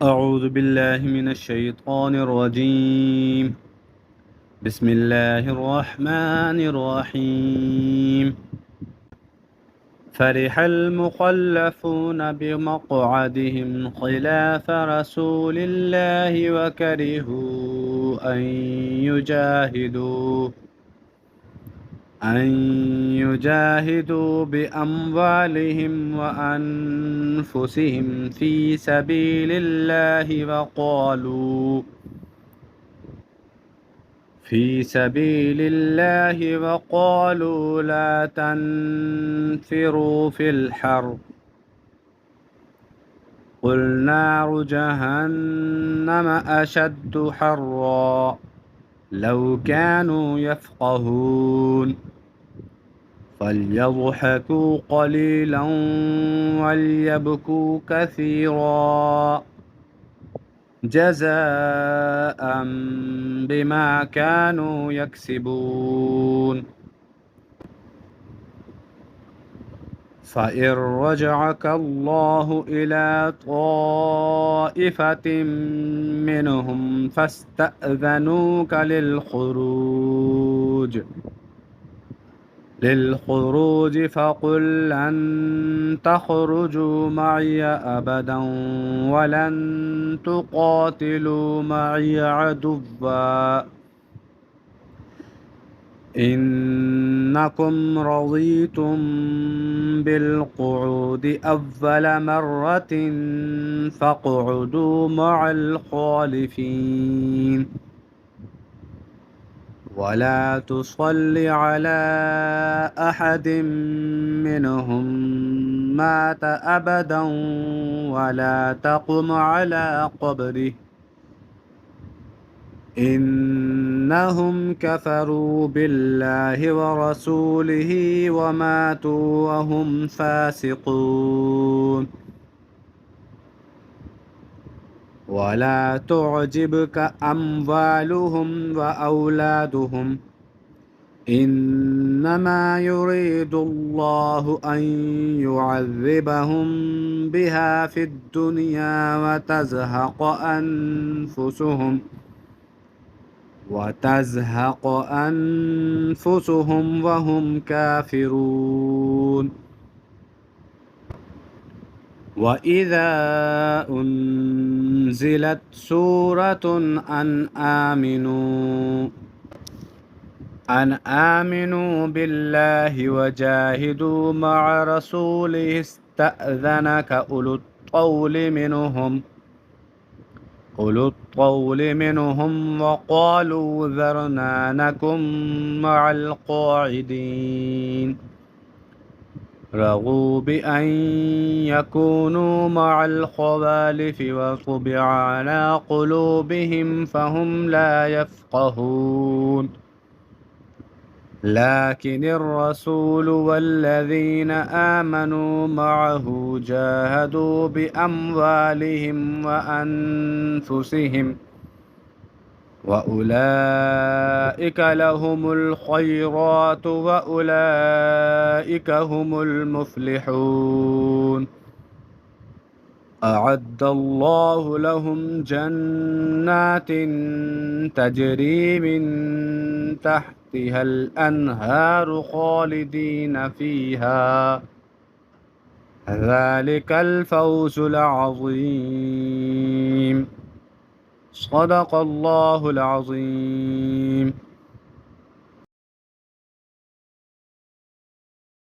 أعوذ بالله من الشيطان الرجيم. بسم الله الرحمن الرحيم. فرح المخلفون بمقعدهم خلاف رسول الله وكرهوا أن يجاهدوا بأموالهم وأنفسهم في سبيل الله وقالوا لا تنفروا في الحر. قل نار جهنم أشد حرا لو كانوا يفقهون. فليضحكوا قليلا وليبكوا كثيرا جزاء بما كانوا يكسبون. فإن رجعك الله إلى طائفة منهم فاستأذنوك للخروج فقل لن تخرجوا معي أبدا ولن تقاتلوا معي عدوا إنكم رضيتم بالقعود أول مرة فاقعدوا مع الخالفين. ولا تصل على أحد منهم مات أبدا ولا تقم على قبره إنهم كفروا بالله ورسوله وماتوا وهم فاسقون. ولا تعجبك أموالهم وأولادهم إنما يريد الله أن يعذبهم بها في الدنيا وتزهق أنفسهم وهم كافرون. وإذا أنزلت سورة أن آمنوا بالله وجاهدوا مع رسوله استأذنك أولو الطول منهم وقالوا ذرنا نكن مع القاعدين رضوا بأن يكونوا مع الخوالف وطبع على قلوبهم فهم لا يفقهون. لكن الرسول والذين آمنوا معه جاهدوا بأموالهم وأنفسهم وأولئك لهم الخيرات وأولئك هم المفلحون. أعد الله لهم جنات تجري من تحتها الأنهار خالدين فيها ذلك الفوز العظيم. صدق الله العظيم.